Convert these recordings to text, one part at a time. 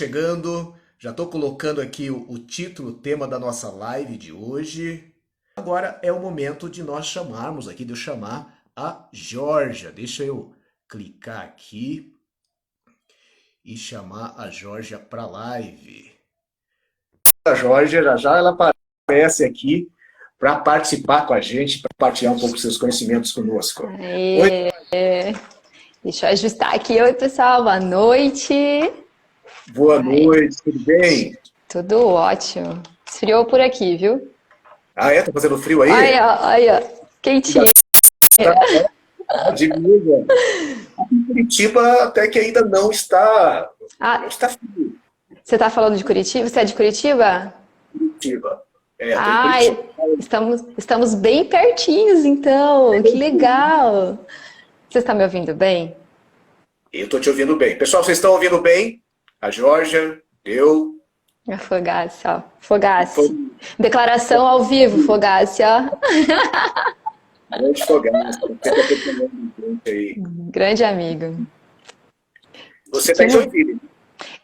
Chegando, já estou colocando aqui o título, o tema da nossa live de hoje. Agora é o momento de nós chamarmos aqui, de eu chamar a Georgia. Deixa eu clicar aqui e chamar a Georgia para a live. A Georgia, já já ela aparece aqui para participar com a gente, para partilhar um pouco dos seus conhecimentos conosco. Oi, Aê. Deixa eu ajustar aqui. Oi, pessoal, boa noite. boa Ai, noite, tudo bem? tudo ótimo. Esfriou por aqui, viu? Ah, é? Tá fazendo frio aí? Olha, quentinha. Diga. Curitiba até que ainda não está, não Ah, está frio. você tá falando de Curitiba? Você é de Curitiba? Curitiba. É, estou em Curitiba. Ai, estamos bem pertinhos, então. Que legal. Você está me ouvindo bem? E eu estou te ouvindo bem. Pessoal, vocês estão ouvindo bem? A Georgia, eu. Fogace, ó. Fogace. Foi Declaração ao vivo, Fogace, ó. um grande fogão. Sempre acompanhando a gente aí. Grande amigo. Você está Que em Joinville.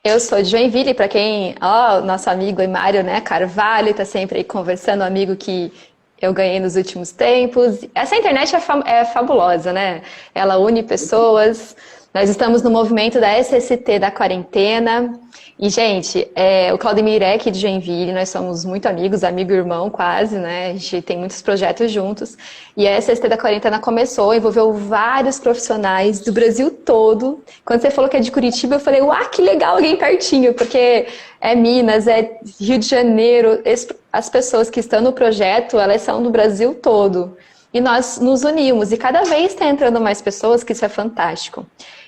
Eu sou de Joinville, para quem, ó, nosso amigo aí, Mário, né, Carvalho, tá sempre aí conversando, um amigo que eu ganhei nos últimos tempos. Essa internet é fabulosa, né? Ela une pessoas. Nós estamos no movimento da SST da quarentena. E, gente, o Claudemir é aqui de Joinville, nós somos muito amigos, amigo e irmão quase, né? A gente tem muitos projetos juntos. E a SST da quarentena começou, envolveu vários profissionais do Brasil todo. Quando você falou que é de Curitiba, eu falei, uau, que legal, alguém pertinho, porque é Minas, é Rio de Janeiro. As pessoas que estão no projeto, elas são do Brasil todo. E nós nos unimos, e cada vez está entrando mais pessoas, que isso é fantástico.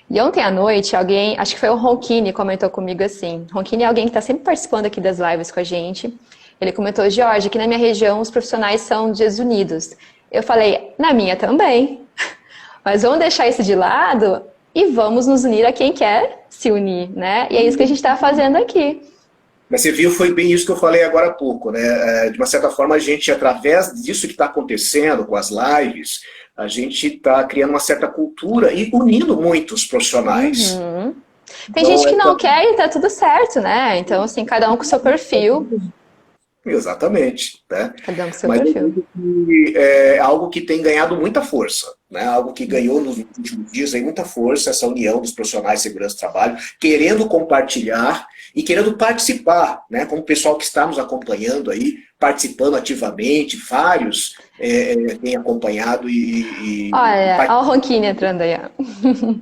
E ontem à noite, alguém, acho que foi o Ronquini, comentou comigo assim. Ronquini é alguém que está sempre participando aqui das lives com a gente. Ele comentou, Jorge, aqui na minha região os profissionais são desunidos. Eu falei, na minha também. Mas vamos deixar isso de lado e vamos nos unir a quem quer se unir, né? E é isso que a gente está fazendo aqui. Mas você viu, foi bem isso que eu falei agora há pouco, né? De uma certa forma, a gente, através disso que está acontecendo com as lives, a gente está criando uma certa cultura e unindo muitos profissionais. Uhum. Tem Então, gente que não quer e tá tudo certo, né? Então, assim, cada um com o seu perfil. exatamente, né? Cada um com o seu Mas eu perfil. vejo que é algo que tem ganhado muita força, né? Algo que ganhou nos últimos dias aí muita força, essa união dos profissionais de segurança do trabalho, querendo compartilhar e querendo participar, né? Como o pessoal que está nos acompanhando aí, participando ativamente, vários têm acompanhado Olha, olha o Ronquinho entrando aí, ó.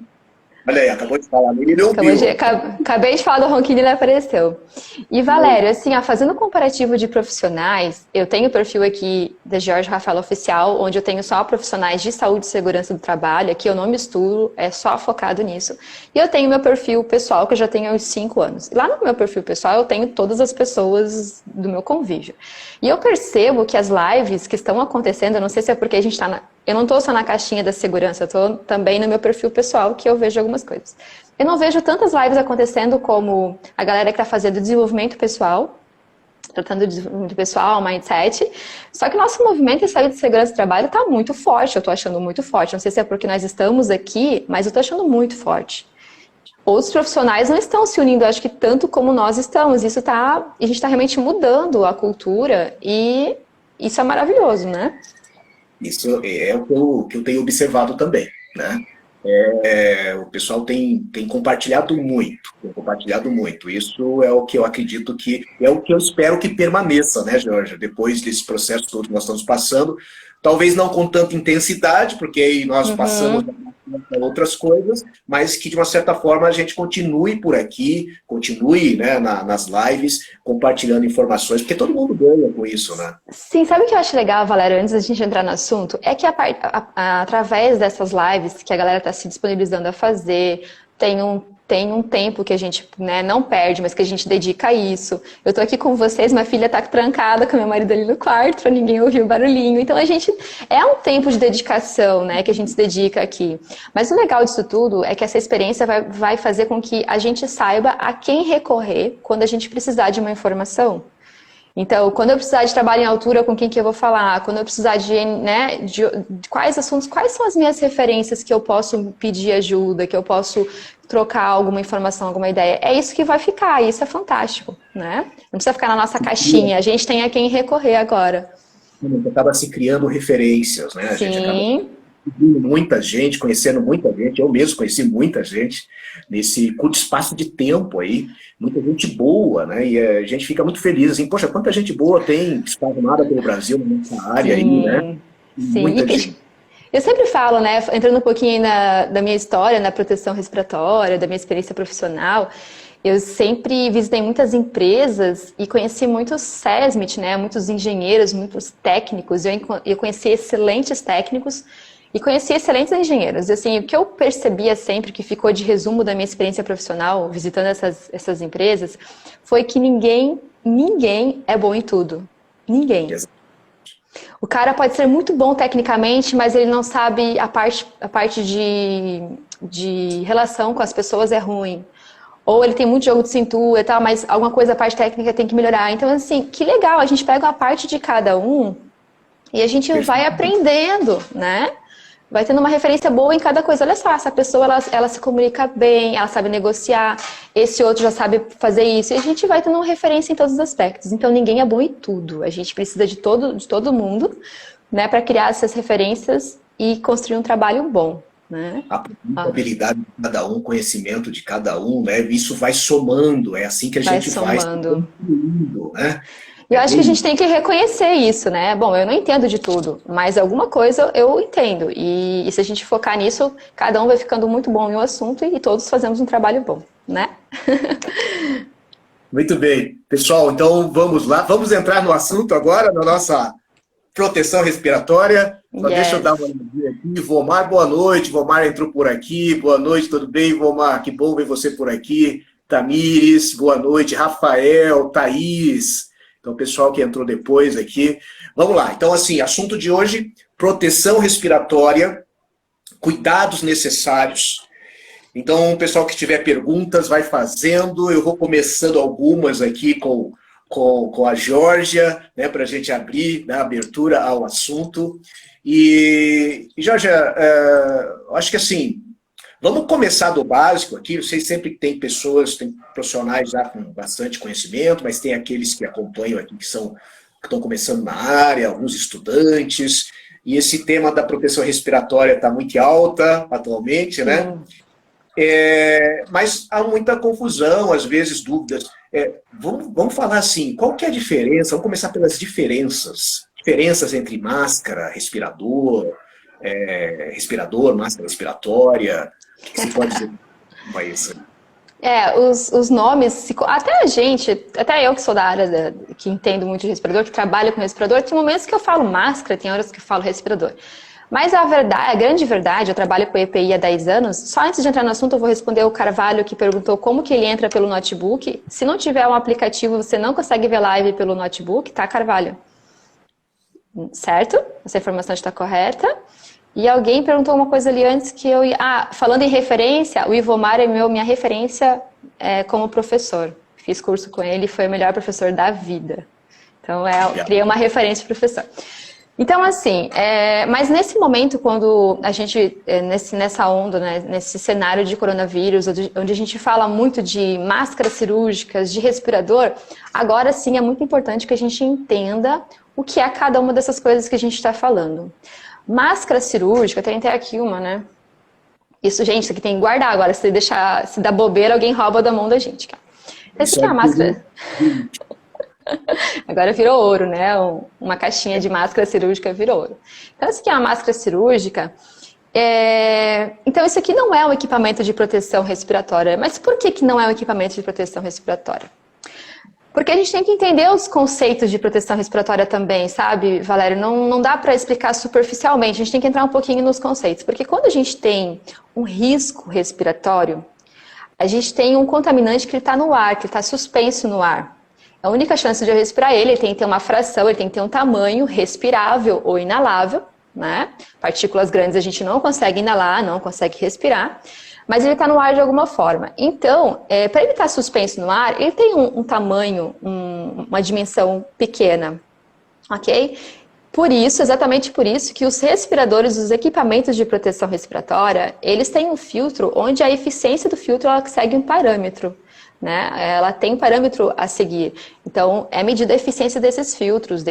olha aí, acabou de falar, ele não ouviu. Acabei de falar do Ronquinho e ele apareceu. E Valério, assim, ó, fazendo um comparativo de profissionais, eu tenho o perfil aqui da Jorge Rafael Oficial, onde eu tenho só profissionais de saúde e segurança do trabalho, aqui eu não misturo, é só focado nisso. E eu tenho meu perfil pessoal, que eu já tenho há uns 5 anos. Lá no meu perfil pessoal eu tenho todas as pessoas do meu convívio. E eu percebo que as lives que estão acontecendo, eu não sei se é porque a gente está eu não estou só na caixinha da segurança, eu estou também no meu perfil pessoal, que eu vejo algumas coisas. Eu não vejo tantas lives acontecendo como a galera que está fazendo desenvolvimento pessoal, tratando de desenvolvimento pessoal, mindset. Só que o nosso movimento em saúde e segurança do trabalho está muito forte, eu estou achando muito forte. Não sei se é porque nós estamos aqui, mas eu estou achando muito forte. Outros profissionais não estão se unindo, acho que tanto como nós estamos. A gente está realmente mudando a cultura e isso é maravilhoso, né? Isso é o que eu tenho observado também, né? O pessoal tem compartilhado muito. Isso é o que eu acredito que é o que eu espero que permaneça, né, Jorge? Depois desse processo todo que nós estamos passando, talvez não com tanta intensidade, porque aí nós passamos Uhum. a outras coisas, mas que de uma certa forma a gente continue por aqui, continue, né, nas lives, compartilhando informações, porque todo mundo ganha com isso, né? Sim, sabe o que eu acho legal, Valério, antes da gente entrar no assunto? É que através dessas lives que a galera está se disponibilizando a fazer, tem um tempo que a gente, né, não perde, mas que a gente dedica a isso. Eu tô aqui com vocês, minha filha tá trancada com meu marido ali no quarto, pra ninguém ouvir o barulhinho. Então a gente é um tempo de dedicação, né, que a gente se dedica aqui. Mas o legal disso tudo é que essa experiência vai fazer com que a gente saiba a quem recorrer quando a gente precisar de uma informação. Então, quando eu precisar de trabalho em altura, com quem que eu vou falar? Quando eu precisar né, de quais assuntos, quais são as minhas referências que eu posso pedir ajuda, que eu posso trocar alguma informação, alguma ideia? É isso que vai ficar, e isso é fantástico, né? Não precisa ficar na nossa caixinha, a gente tem a quem recorrer agora. Acaba se criando referências, né? A gente acaba Sim. muita gente, conhecendo muita gente, eu mesmo conheci muita gente nesse curto espaço de tempo aí, muita gente boa, né? E a gente fica muito feliz, assim, poxa, quanta gente boa tem espalhada pelo Brasil nessa área aí, né? Sim. Muita gente. Eu sempre falo, né, entrando um pouquinho da minha história, na proteção respiratória, da minha experiência profissional, eu sempre visitei muitas empresas e conheci muitos SESMIT, né, muitos engenheiros, muitos técnicos, eu conheci excelentes técnicos e conheci excelentes engenheiros. E, assim, o que eu percebia sempre, que ficou de resumo da minha experiência profissional, visitando essas empresas, foi que ninguém é bom em tudo. Ninguém. O cara pode ser muito bom tecnicamente, mas ele não sabe a parte de relação com as pessoas é ruim. Ou ele tem muito jogo de cintura e tal, mas alguma coisa, a parte técnica tem que melhorar. Então, assim, que legal, a gente pega uma parte de cada um e a gente vai aprendendo, né? Vai tendo uma referência boa em cada coisa. Olha só, essa pessoa, ela se comunica bem, ela sabe negociar, esse outro já sabe fazer isso. E a gente vai tendo uma referência em todos os aspectos. Então, ninguém é bom em tudo. A gente precisa de todo mundo, né, para criar essas referências e construir um trabalho bom, né? A habilidade de cada um, conhecimento de cada um, né? Isso vai somando, é assim que a gente vai construindo, né? Eu acho que a gente tem que reconhecer isso, né? Bom, eu não entendo de tudo, mas alguma coisa eu entendo. E se a gente focar nisso, cada um vai ficando muito bom em um assunto e todos fazemos um trabalho bom, né? Muito bem. Pessoal, então vamos lá. Vamos entrar no assunto agora, na nossa proteção respiratória. Só deixa eu dar uma olhadinha aqui. Vomar, boa noite. Vomar entrou por aqui. Boa noite, tudo bem, Vomar? Que bom ver você por aqui. Tamires, boa noite. Rafael, Thaís. Então, o pessoal que entrou depois aqui. Vamos lá. Então, assim, assunto de hoje, proteção respiratória, cuidados necessários. Então, o pessoal que tiver perguntas, vai fazendo. Eu vou começando algumas aqui com a Georgia, né, para a gente abrir, né, a abertura ao assunto. E Georgia, acho que assim, vamos começar do básico aqui. Vocês sempre têm pessoas, tem profissionais já com bastante conhecimento, mas tem aqueles que acompanham aqui que estão começando na área, alguns estudantes. E esse tema da proteção respiratória está muito alta atualmente, né? Mas há muita confusão, às vezes dúvidas. Vamos falar assim, qual que é a diferença? Vamos começar pelas diferenças. Diferenças entre máscara, respirador, máscara respiratória. O que você pode dizer para isso? Os nomes, até eu que sou da área, que entendo muito de respirador, que trabalho com respirador, tem momentos que eu falo máscara, tem horas que eu falo respirador. Mas a grande verdade, eu trabalho com EPI há 10 anos, só antes de entrar no assunto eu vou responder o Carvalho que perguntou como que ele entra pelo notebook. Se não tiver um aplicativo, você não consegue ver live pelo notebook, tá, Carvalho? Certo? Essa informação está correta. E alguém perguntou uma coisa ali antes que falando em referência, o Ivomar é minha referência como professor. Fiz curso com ele, foi o melhor professor da vida. Então, criei uma referência de professor. Então, assim, mas nesse momento, quando a gente, nessa onda, né, nesse cenário de coronavírus, onde a gente fala muito de máscaras cirúrgicas, de respirador, agora sim é muito importante que a gente entenda o que é cada uma dessas coisas que a gente está falando. Máscara cirúrgica, tem até aqui uma, né? Isso, gente, isso aqui tem que guardar agora. Se dá bobeira, alguém rouba da mão da gente. Essa aqui é a máscara. Agora virou ouro, né? Uma caixinha de máscara cirúrgica virou ouro. Então, essa aqui é uma máscara cirúrgica. Então, isso aqui não é um equipamento de proteção respiratória. Mas por que não é um equipamento de proteção respiratória? Porque a gente tem que entender os conceitos de proteção respiratória também, sabe, Valério? Não dá para explicar superficialmente, a gente tem que entrar um pouquinho nos conceitos. Porque quando a gente tem um risco respiratório, a gente tem um contaminante que está no ar, que está suspenso no ar. A única chance de eu respirar ele tem que ter uma fração, ele tem que ter um tamanho respirável ou inalável, né? Partículas grandes a gente não consegue inalar, não consegue respirar. mas ele está no ar de alguma forma. Então, para ele estar suspenso no ar, ele tem um tamanho, uma dimensão pequena, ok? Por isso, exatamente por isso, que os respiradores, os equipamentos de proteção respiratória, eles têm um filtro onde a eficiência do filtro ela segue um parâmetro, né? Ela tem um parâmetro a seguir. Então, é medida a eficiência desses filtros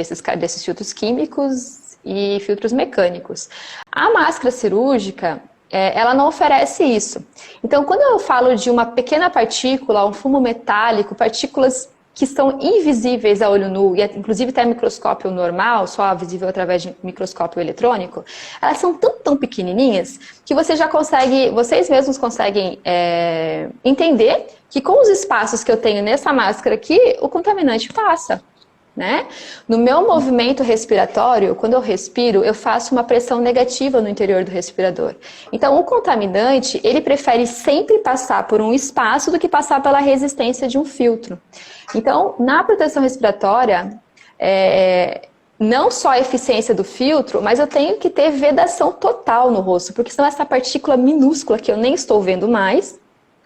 filtros químicos e filtros mecânicos. A máscara cirúrgica, ela não oferece isso. Então, quando eu falo de uma pequena partícula, um fumo metálico, partículas que são invisíveis a olho nu, e inclusive até microscópio normal, só visível através de microscópio eletrônico, elas são tão pequenininhas que vocês mesmos conseguem entender que com os espaços que eu tenho nessa máscara aqui, o contaminante passa. Né? No meu movimento respiratório, quando eu respiro, eu faço uma pressão negativa no interior do respirador. Então, o contaminante, ele prefere sempre passar por um espaço do que passar pela resistência de um filtro. Então, na proteção respiratória, não só a eficiência do filtro, mas eu tenho que ter vedação total no rosto, porque senão essa partícula minúscula que eu nem estou vendo mais,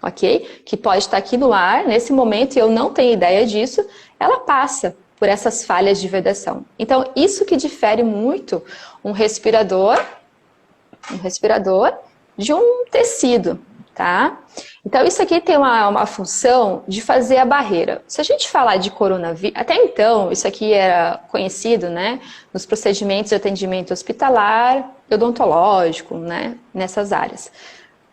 ok? Que pode estar aqui no ar, nesse momento, e eu não tenho ideia disso, ela passa por essas falhas de vedação. Então, isso que difere muito um respirador de um tecido, tá? Então, isso aqui tem uma função de fazer a barreira. Se a gente falar de coronavírus, até então, isso aqui era conhecido, né, nos procedimentos de atendimento hospitalar, odontológico, né, nessas áreas.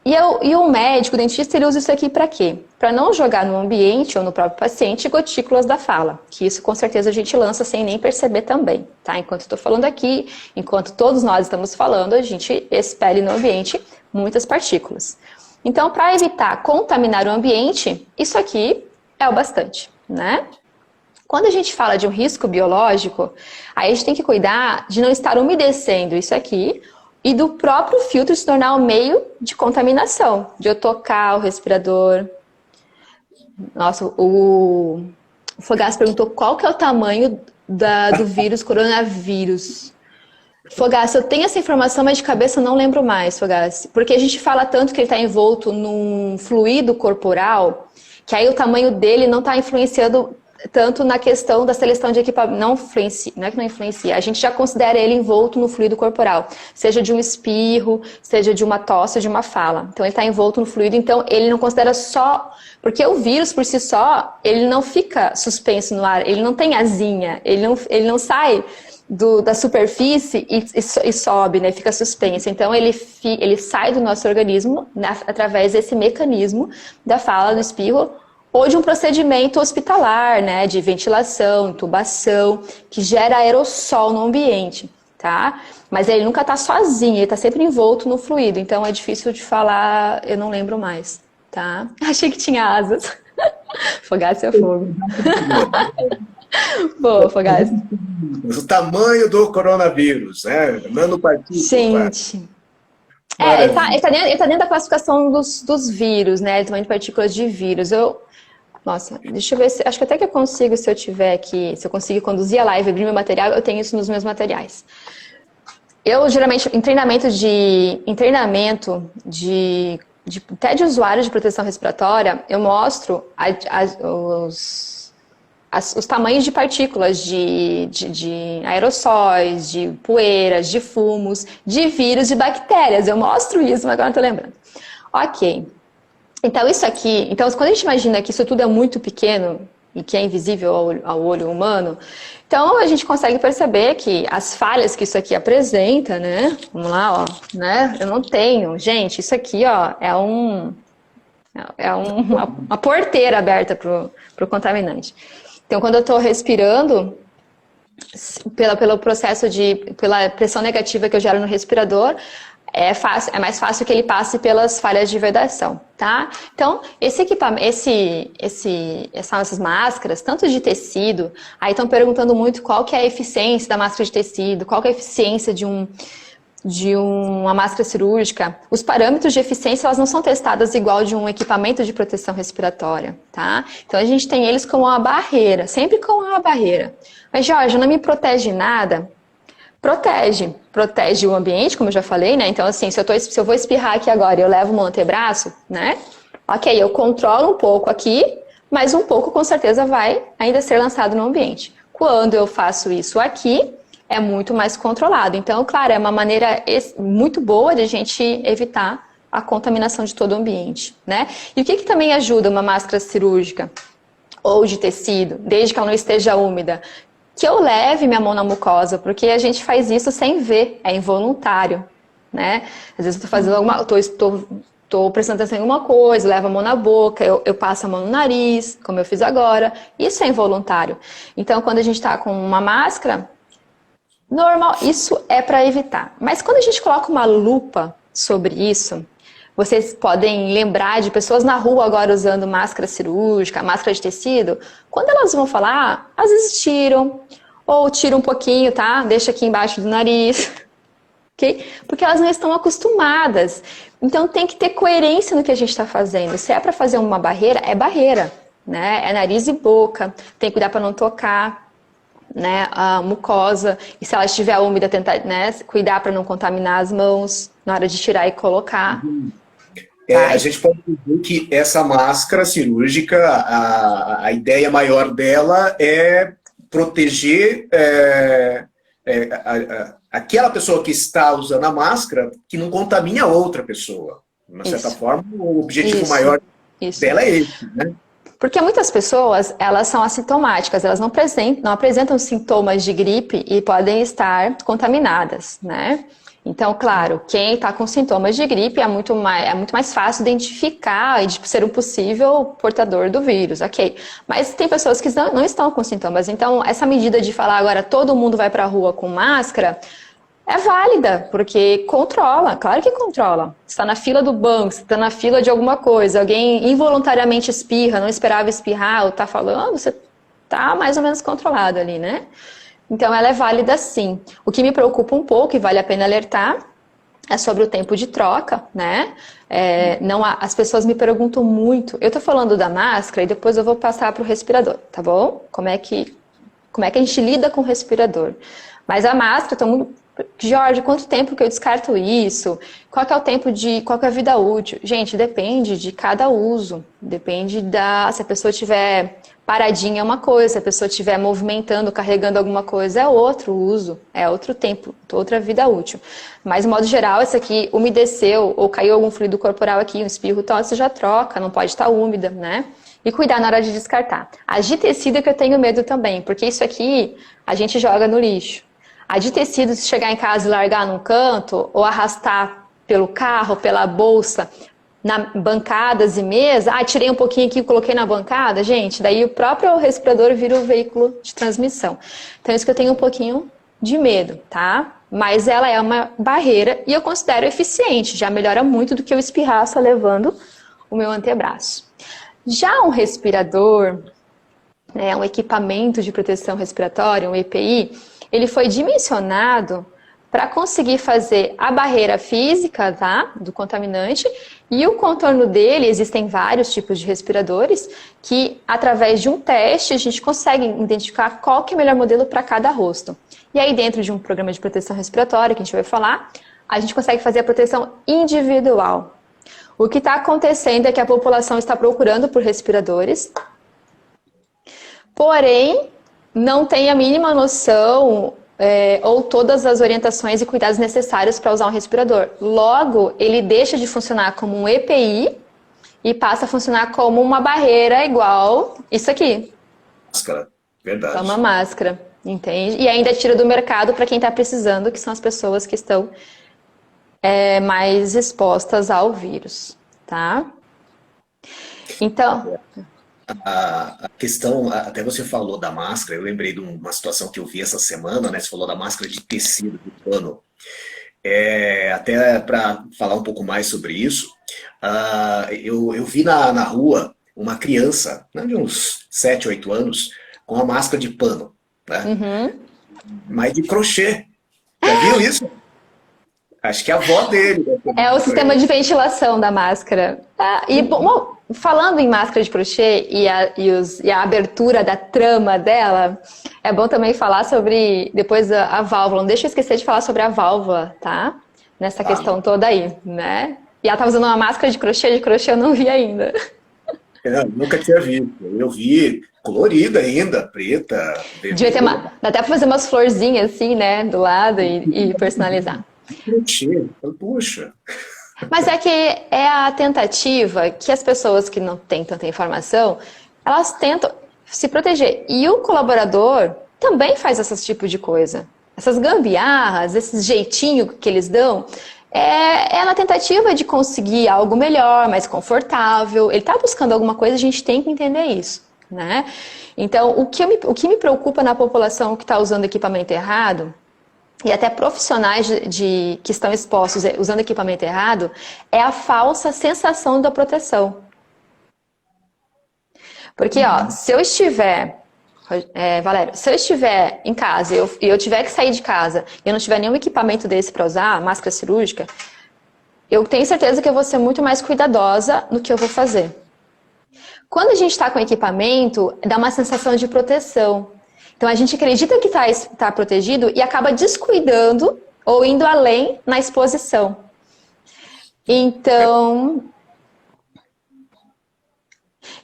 E o médico, o dentista, ele usa isso aqui para quê? Para não jogar no ambiente ou no próprio paciente gotículas da fala, que isso com certeza a gente lança sem nem perceber também, tá? Enquanto estou falando aqui, enquanto todos nós estamos falando, a gente expele no ambiente muitas partículas. Então, para evitar contaminar o ambiente, isso aqui é o bastante, né? Quando a gente fala de um risco biológico, aí a gente tem que cuidar de não estar umedecendo isso aqui, e do próprio filtro se tornar um meio de contaminação, de eu tocar o respirador. Nossa, o Fogaça perguntou qual que é o tamanho do vírus coronavírus. Fogaça, eu tenho essa informação, mas de cabeça eu não lembro mais, Fogaça. Porque a gente fala tanto que ele está envolto num fluido corporal, que aí o tamanho dele não está influenciando tanto na questão da seleção de equipamento, não é que não influencia, a gente já considera ele envolto no fluido corporal, seja de um espirro, seja de uma tosse, de uma fala. Então ele está envolto no fluido, então ele não considera só, porque o vírus por si só, ele não fica suspenso no ar, ele não tem asinha, ele não sai da superfície e sobe, né, fica suspenso. Então ele sai do nosso organismo através desse mecanismo da fala, do espirro, ou de um procedimento hospitalar, né, de ventilação, intubação, que gera aerossol no ambiente, tá? Mas ele nunca está sozinho, ele está sempre envolto no fluido, então é difícil de falar, eu não lembro mais, tá? Achei que tinha asas. Fogaça é fogo. Boa, Fogaça. O tamanho do coronavírus, né? Nanopartícula. Gente... ele tá dentro da classificação dos vírus, né? Tamanho de partículas de vírus. Nossa, deixa eu ver, acho que até que eu consigo, se eu tiver aqui, se eu conseguir conduzir a live e abrir meu material, eu tenho isso nos meus materiais. Eu, geralmente, em treinamento até de usuários de proteção respiratória, eu mostro os tamanhos de partículas, de aerossóis, de poeiras, de fumos, de vírus, de bactérias. Eu mostro isso, mas agora não estou lembrando. Ok. Então, isso aqui... Então, quando a gente imagina que isso tudo é muito pequeno e que é invisível ao olho humano, então a gente consegue perceber que as falhas que isso aqui apresenta, né? Vamos lá, ó, né? Eu não tenho... Gente, isso aqui, ó, uma porteira aberta para o contaminante. Então, quando eu estou respirando, pelo processo pela pressão negativa que eu gero no respirador, é mais fácil que ele passe pelas falhas de vedação, tá? Então, essas máscaras, tanto de tecido, aí estão perguntando muito qual que é a eficiência da máscara de tecido, qual que é a eficiência de uma máscara cirúrgica. Os parâmetros de eficiência, elas não são testadas igual de um equipamento de proteção respiratória, tá? Então, a gente tem eles como uma barreira, sempre como uma barreira. Mas, Jorge, não me protege nada. Protege o ambiente, como eu já falei, né? Então, assim, se eu vou espirrar aqui agora e eu levo o meu antebraço, né? Ok, eu controlo um pouco aqui, mas um pouco com certeza vai ainda ser lançado no ambiente. Quando eu faço isso aqui, é muito mais controlado. Então, claro, é uma maneira muito boa de a gente evitar a contaminação de todo o ambiente, né? E o que também ajuda uma máscara cirúrgica ou de tecido, desde que ela não esteja úmida? Que eu leve minha mão na mucosa, porque a gente faz isso sem ver, é involuntário, né? Às vezes eu tô fazendo tô prestando atenção em alguma coisa, levo a mão na boca, eu passo a mão no nariz, como eu fiz agora, isso é involuntário. Então, quando a gente tá com uma máscara, normal, isso é para evitar. Mas quando a gente coloca uma lupa sobre isso, vocês podem lembrar de pessoas na rua agora usando máscara cirúrgica, máscara de tecido. Quando elas vão falar, às vezes tiram, ou tiram um pouquinho, tá? Deixa aqui embaixo do nariz, ok? Porque elas não estão acostumadas. Então tem que ter coerência no que a gente está fazendo. Se é para fazer uma barreira, é barreira, né? É nariz e boca. Tem que cuidar para não tocar, né, a mucosa. E se ela estiver úmida, tentar, né, cuidar para não contaminar as mãos na hora de tirar e colocar. A gente pode dizer que essa máscara cirúrgica, a ideia maior dela é proteger aquela pessoa que está usando a máscara que não contamine a outra pessoa. De uma certa forma, o objetivo maior dela é esse, né? Porque muitas pessoas, elas são assintomáticas, elas não apresentam sintomas de gripe e podem estar contaminadas, né? Então, claro, quem está com sintomas de gripe é muito mais fácil identificar e de ser um possível portador do vírus, ok. Mas tem pessoas que não estão com sintomas. Então, essa medida de falar agora todo mundo vai para a rua com máscara é válida, porque controla, claro que controla. Você está na fila do banco, você está na fila de alguma coisa, alguém involuntariamente espirra, não esperava espirrar, ou está falando, você está mais ou menos controlado ali, né? Então, ela é válida sim. O que me preocupa um pouco, e vale a pena alertar, é sobre o tempo de troca, né? As pessoas me perguntam muito. Eu tô falando da máscara e depois eu vou passar para o respirador, tá bom? Como é que a gente lida com o respirador? Mas a máscara, Jorge, quanto tempo que eu descarto isso? Qual que é a vida útil? Gente, depende de cada uso. Depende se a pessoa tiver paradinha é uma coisa, se a pessoa estiver movimentando, carregando alguma coisa, é outro uso, é outro tempo, outra vida útil. Mas, de modo geral, esse aqui umedeceu ou caiu algum fluido corporal aqui, um espirro, então você já troca, não pode estar úmida, né? E cuidar na hora de descartar. A de tecido é que eu tenho medo também, porque isso aqui a gente joga no lixo. A de tecido, se chegar em casa e largar num canto, ou arrastar pelo carro, pela bolsa, bancadas e mesa, tirei um pouquinho aqui e coloquei na bancada, gente, daí o próprio respirador vira o veículo de transmissão. Então, isso que eu tenho um pouquinho de medo, tá? Mas ela é uma barreira e eu considero eficiente, já melhora muito do que eu espirrar só levando o meu antebraço. Já um respirador, um equipamento de proteção respiratória, um EPI, ele foi dimensionado para conseguir fazer a barreira física, tá, do contaminante, e o contorno dele, existem vários tipos de respiradores, que através de um teste a gente consegue identificar qual que é o melhor modelo para cada rosto. E aí dentro de um programa de proteção respiratória, que a gente vai falar, a gente consegue fazer a proteção individual. O que está acontecendo é que a população está procurando por respiradores, porém não tem a mínima noção ou todas as orientações e cuidados necessários para usar um respirador. Logo, ele deixa de funcionar como um EPI e passa a funcionar como uma barreira igual isso aqui. Máscara, verdade. É uma máscara, entende? E ainda tira do mercado para quem está precisando, que são as pessoas que estão mais expostas ao vírus, tá? Então... A questão, até você falou da máscara, eu lembrei de uma situação que eu vi essa semana, né? Você falou da máscara de tecido, de pano. Até para falar um pouco mais sobre isso, eu vi na rua uma criança, né, de uns 7, 8 anos, com a máscara de pano, né? Mas de crochê. Já viu isso? Acho que é a avó dele. É o sistema de ventilação da máscara. E bom, falando em máscara de crochê e a abertura da trama dela, é bom também falar sobre depois a válvula. Não deixa eu esquecer de falar sobre a válvula, tá? Nessa questão toda aí, né? E ela tá usando uma máscara de crochê eu não vi ainda. Eu nunca tinha visto. Eu vi colorida ainda, preta. Devia ter dá até pra fazer umas florzinhas assim, né? Do lado e personalizar. Puxa. Mas é que é a tentativa que as pessoas que não têm tanta informação, elas tentam se proteger. E o colaborador também faz esse tipo de coisa. Essas gambiarras, esse jeitinho que eles dão, é na tentativa de conseguir algo melhor, mais confortável. Ele está buscando alguma coisa, a gente tem que entender isso, né? Então, o que me preocupa na população que está usando equipamento errado, e até profissionais que estão expostos usando equipamento errado, é a falsa sensação da proteção. Porque, se eu estiver, Valério, se eu estiver em casa e eu tiver que sair de casa e eu não tiver nenhum equipamento desse para usar, máscara cirúrgica, eu tenho certeza que eu vou ser muito mais cuidadosa no que eu vou fazer. Quando a gente está com equipamento, dá uma sensação de proteção. Então, a gente acredita que está protegido e acaba descuidando ou indo além na exposição. Então,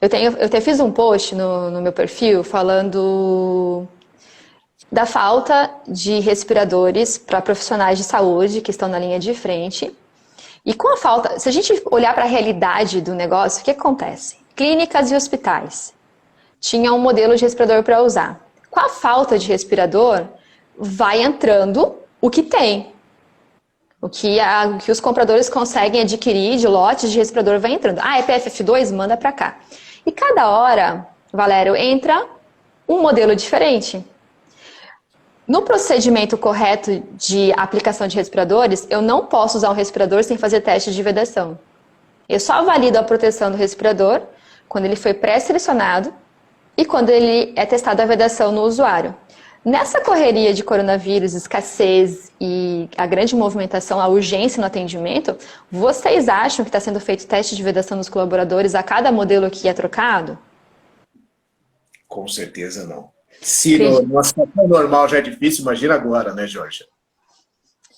eu até fiz um post no meu perfil falando da falta de respiradores para profissionais de saúde que estão na linha de frente. E com a falta, se a gente olhar para a realidade do negócio, o que acontece? Clínicas e hospitais tinham um modelo de respirador para usar. Com a falta de respirador, vai entrando o que tem. O que os compradores conseguem adquirir de lotes de respirador vai entrando. É PFF2? Manda para cá. E cada hora, Valério, entra um modelo diferente. No procedimento correto de aplicação de respiradores, eu não posso usar um respirador sem fazer teste de vedação. Eu só valido a proteção do respirador quando ele foi pré-selecionado e quando ele é testado a vedação no usuário. Nessa correria de coronavírus, escassez e a grande movimentação, a urgência no atendimento, vocês acham que está sendo feito teste de vedação nos colaboradores a cada modelo que é trocado? Com certeza não. Se numa situação normal já é difícil, imagina agora, né, Jorge?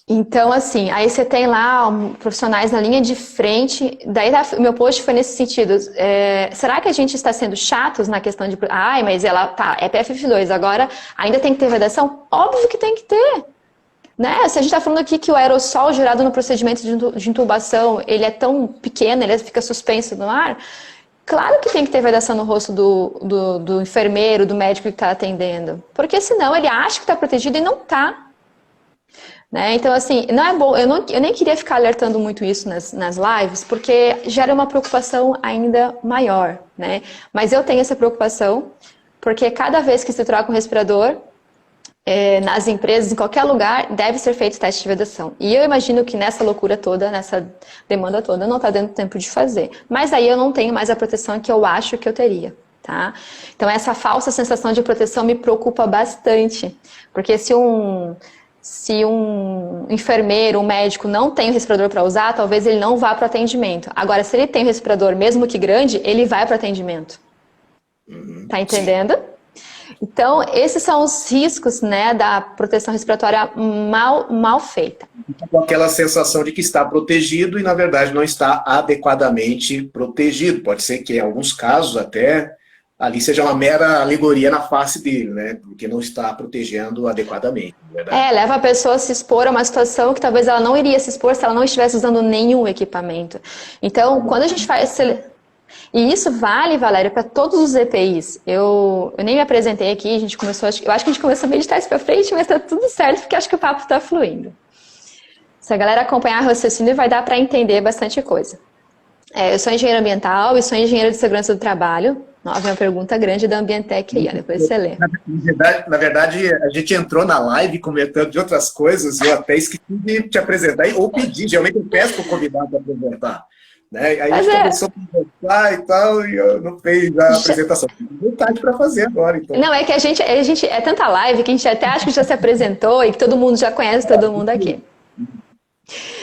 Então, assim, aí você tem lá profissionais na linha de frente, daí o meu post foi nesse sentido, será que a gente está sendo chatos na questão de, mas ela, é PFF2, agora ainda tem que ter vedação? Óbvio que tem que ter, né? Se a gente está falando aqui que o aerossol gerado no procedimento de intubação, ele é tão pequeno, ele fica suspenso no ar, claro que tem que ter vedação no rosto do enfermeiro, do médico que está atendendo, porque senão ele acha que está protegido e não está. Né? Então, assim, não é bom, eu nem queria ficar alertando muito isso nas lives, porque gera uma preocupação ainda maior, né? Mas eu tenho essa preocupação, porque cada vez que se troca um respirador, nas empresas, em qualquer lugar, deve ser feito teste de vedação. E eu imagino que nessa loucura toda, nessa demanda toda, não está dando tempo de fazer. Mas aí eu não tenho mais a proteção que eu acho que eu teria. Tá? Então, essa falsa sensação de proteção me preocupa bastante, porque se um enfermeiro, um médico não tem o respirador para usar, talvez ele não vá para o atendimento. Agora, se ele tem o respirador, mesmo que grande, ele vai para o atendimento. Tá entendendo? Então, esses são os riscos, né, da proteção respiratória mal feita. Com aquela sensação de que está protegido e, na verdade, não está adequadamente protegido. Pode ser que, em alguns casos, até ali seja uma mera alegoria na face dele, né? Porque não está protegendo adequadamente. Leva a pessoa a se expor a uma situação que talvez ela não iria se expor se ela não estivesse usando nenhum equipamento. Então, quando a gente faz... E isso vale, Valéria, para todos os EPIs. Eu nem me apresentei aqui, a gente começou... Eu acho que a gente começou a meditar isso para frente, mas está tudo certo, porque acho que o papo está fluindo. Se a galera acompanhar o raciocínio, vai dar para entender bastante coisa. Eu sou engenheira ambiental e sou engenheira de segurança do trabalho. Nova, uma pergunta grande da Ambientec aí, depois você lê. Na verdade, a gente entrou na live comentando de outras coisas, eu até esqueci de te apresentar, ou pedir, geralmente eu peço para o convidado para apresentar. Né? Aí a gente começou a conversar e tal, e eu não fiz a apresentação. Tem vontade para fazer agora, então. Não, é que a gente é tanta live que a gente até acha que já se apresentou e que todo mundo já conhece todo mundo aqui.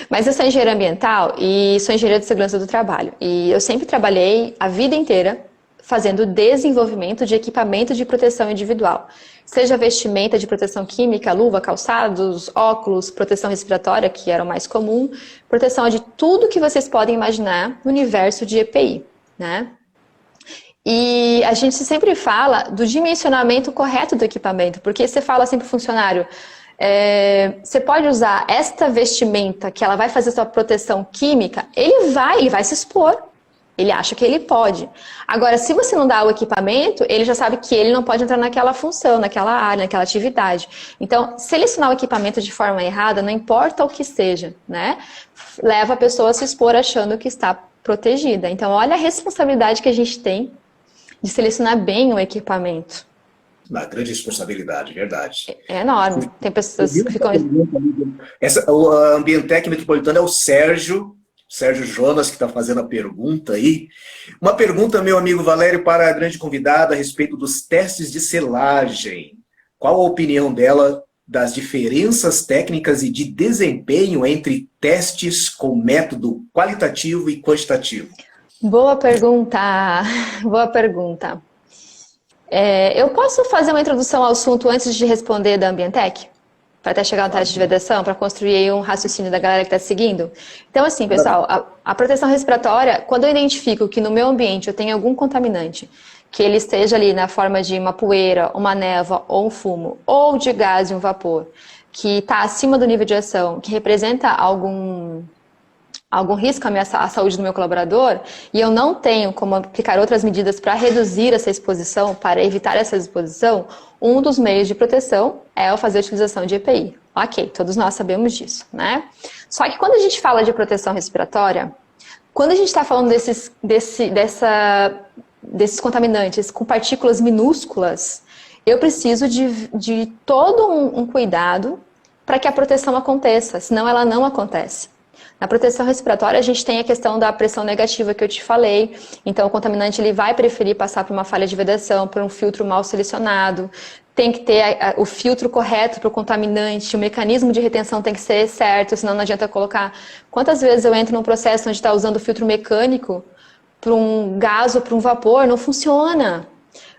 Mas eu sou engenheira ambiental e sou engenheira de segurança do trabalho. E eu sempre trabalhei a vida inteira fazendo desenvolvimento de equipamento de proteção individual. Seja vestimenta de proteção química, luva, calçados, óculos, proteção respiratória, que era o mais comum, proteção de tudo que vocês podem imaginar no universo de EPI, né? E a gente sempre fala do dimensionamento correto do equipamento, porque você fala assim para o funcionário, você pode usar esta vestimenta que ela vai fazer sua proteção química, ele vai se expor. Ele acha que ele pode. Agora, se você não dá o equipamento, ele já sabe que ele não pode entrar naquela função, naquela área, naquela atividade. Então, selecionar o equipamento de forma errada, não importa o que seja, né? Leva a pessoa a se expor achando que está protegida. Então, olha a responsabilidade que a gente tem de selecionar bem o equipamento. Uma grande responsabilidade, verdade. É enorme. Tem pessoas que ficam... O Ambientec Metropolitano é o Sérgio Jonas, que está fazendo a pergunta aí. Uma pergunta, meu amigo Valério, para a grande convidada a respeito dos testes de selagem. Qual a opinião dela das diferenças técnicas e de desempenho entre testes com método qualitativo e quantitativo? Boa pergunta, boa pergunta. Eu posso fazer uma introdução ao assunto antes de responder da Ambientec? Para até chegar no teste de vedação, para construir aí um raciocínio da galera que está seguindo. Então, assim, pessoal, a proteção respiratória, quando eu identifico que no meu ambiente eu tenho algum contaminante, que ele esteja ali na forma de uma poeira, uma névoa ou um fumo, ou de gás e um vapor, que está acima do nível de ação, que representa algum risco à saúde do meu colaborador, e eu não tenho como aplicar outras medidas para reduzir essa exposição, para evitar essa exposição, um dos meios de proteção é fazer a utilização de EPI. Ok, todos nós sabemos disso, né? Só que quando a gente fala de proteção respiratória, quando a gente está falando desses contaminantes com partículas minúsculas, eu preciso de todo um cuidado para que a proteção aconteça, senão ela não acontece. Na proteção respiratória, a gente tem a questão da pressão negativa que eu te falei. Então, o contaminante ele vai preferir passar por uma falha de vedação, por um filtro mal selecionado. Tem que ter o filtro correto para o contaminante, o mecanismo de retenção tem que ser certo, senão não adianta colocar. Quantas vezes eu entro num processo onde está usando filtro mecânico para um gás ou para um vapor, não funciona.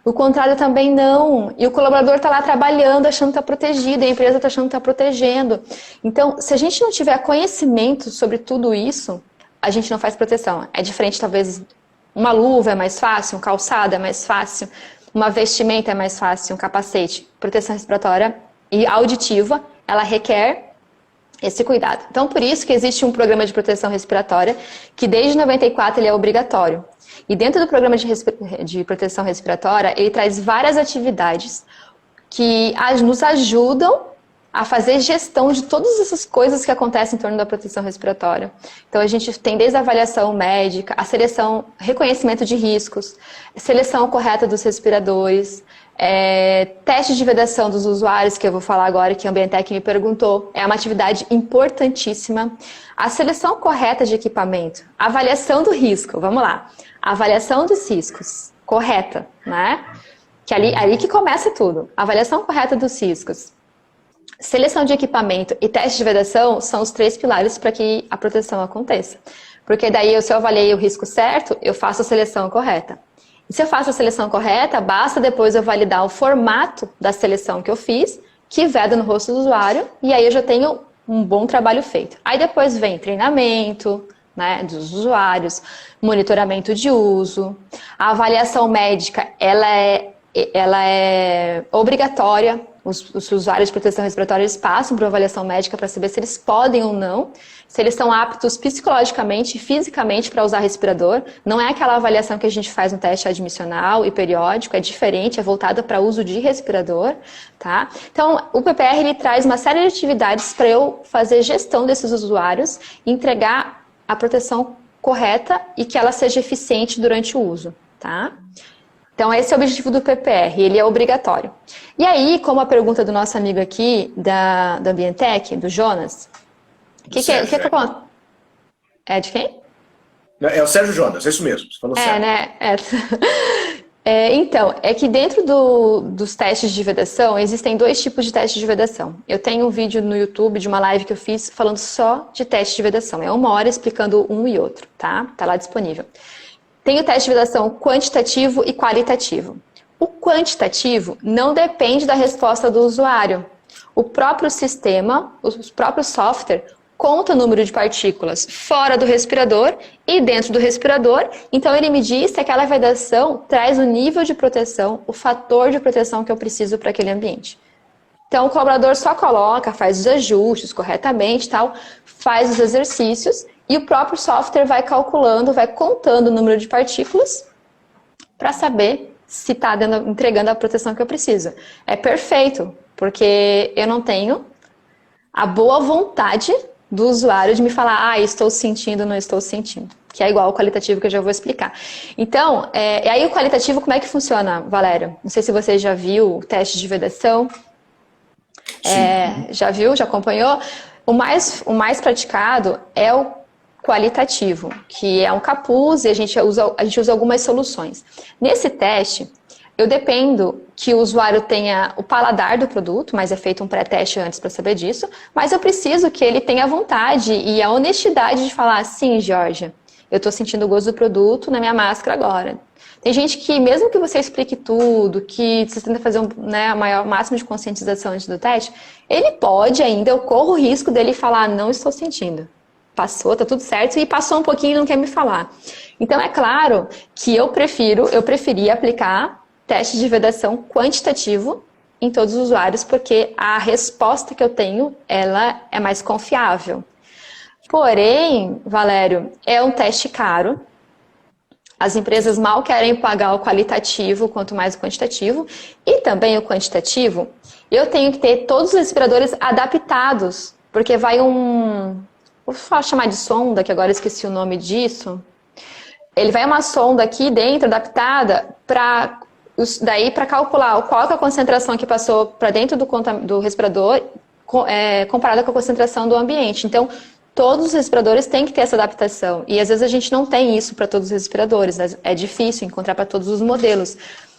O contrário também não. E o colaborador está lá trabalhando, achando que está protegido, e a empresa está achando que está protegendo. Então, se a gente não tiver conhecimento sobre tudo isso, a gente não faz proteção. É diferente, talvez, uma luva é mais fácil, um calçado é mais fácil, uma vestimenta é mais fácil, um capacete. Proteção respiratória e auditiva, ela requer esse cuidado. Então, por isso que existe um programa de proteção respiratória, que desde 94 ele é obrigatório. E dentro do programa de proteção respiratória, ele traz várias atividades que nos ajudam a fazer gestão de todas essas coisas que acontecem em torno da proteção respiratória. Então, a gente tem desde a avaliação médica, a seleção, reconhecimento de riscos, seleção correta dos respiradores, teste de vedação dos usuários, que eu vou falar agora, que a Ambientec me perguntou, é uma atividade importantíssima. A seleção correta de equipamento, avaliação do risco, vamos lá. Avaliação dos riscos, correta, né? Que ali que começa tudo. Avaliação correta dos riscos. Seleção de equipamento e teste de vedação são os 3 pilares para que a proteção aconteça. Porque daí, se eu avaliei o risco certo, eu faço a seleção correta. E se eu faço a seleção correta, basta depois eu validar o formato da seleção que eu fiz, que veda no rosto do usuário, e aí eu já tenho um bom trabalho feito. Aí depois vem treinamento, né, dos usuários, monitoramento de uso. A avaliação médica, ela é obrigatória. Os usuários de proteção respiratória eles passam por avaliação médica para saber se eles podem ou não, se eles são aptos psicologicamente e fisicamente para usar respirador. Não é aquela avaliação que a gente faz no teste admissional e periódico, é diferente, é voltada para uso de respirador, tá? Então, o PPR ele traz uma série de atividades para eu fazer gestão desses usuários e entregar a proteção correta e que ela seja eficiente durante o uso, tá? Então, esse é o objetivo do PPR, ele é obrigatório. E aí, como a pergunta do nosso amigo aqui, da Ambientec, do Jonas, o que eu conto? É de quem? É o Sérgio Jonas, é isso mesmo, você falou certo. Né? Então, é que dentro dos testes de vedação, existem dois tipos de testes de vedação. Eu tenho um vídeo no YouTube de uma live que eu fiz falando só de teste de vedação. É 1 hora explicando um e outro, tá? Tá lá disponível. Tem o teste de vedação quantitativo e qualitativo. O quantitativo não depende da resposta do usuário. O próprio sistema, o próprio software, conta o número de partículas fora do respirador e dentro do respirador. Então, ele me diz se aquela vedação traz o nível de proteção, o fator de proteção que eu preciso para aquele ambiente. Então, o colaborador só coloca, faz os ajustes corretamente, tal, faz os exercícios e o próprio software vai calculando, vai contando o número de partículas para saber se está entregando a proteção que eu preciso. É perfeito, porque eu não tenho a boa vontade do usuário de me falar, estou sentindo, não estou sentindo. Que é igual ao qualitativo que eu já vou explicar. Então, e aí o qualitativo, como é que funciona, Valério? Não sei se você já viu o teste de vedação. Já viu? Já acompanhou? O mais praticado é o qualitativo, que é um capuz e a gente usa algumas soluções. Nesse teste, eu dependo que o usuário tenha o paladar do produto, mas é feito um pré-teste antes para saber disso, mas eu preciso que ele tenha a vontade e a honestidade de falar, sim, Georgia, eu estou sentindo o gosto do produto na minha máscara agora. Tem gente que, mesmo que você explique tudo, que você tenta fazer o máximo de conscientização antes do teste, ele pode ainda, eu corro o risco dele falar, não estou sentindo. Passou, tá tudo certo, e passou um pouquinho e não quer me falar. Então, é claro que eu preferia aplicar teste de vedação quantitativo em todos os usuários, porque a resposta que eu tenho, ela é mais confiável. Porém, Valério, é um teste caro. As empresas mal querem pagar o qualitativo, quanto mais o quantitativo. E também o quantitativo, eu tenho que ter todos os respiradores adaptados, porque vai vou chamar de sonda, que agora eu esqueci o nome disso. Ele vai uma sonda aqui dentro, adaptada, para calcular qual é a concentração que passou para dentro do respirador, comparada com a concentração do ambiente. Então, todos os respiradores têm que ter essa adaptação. E às vezes a gente não tem isso para todos os respiradores. É difícil encontrar para todos os modelos.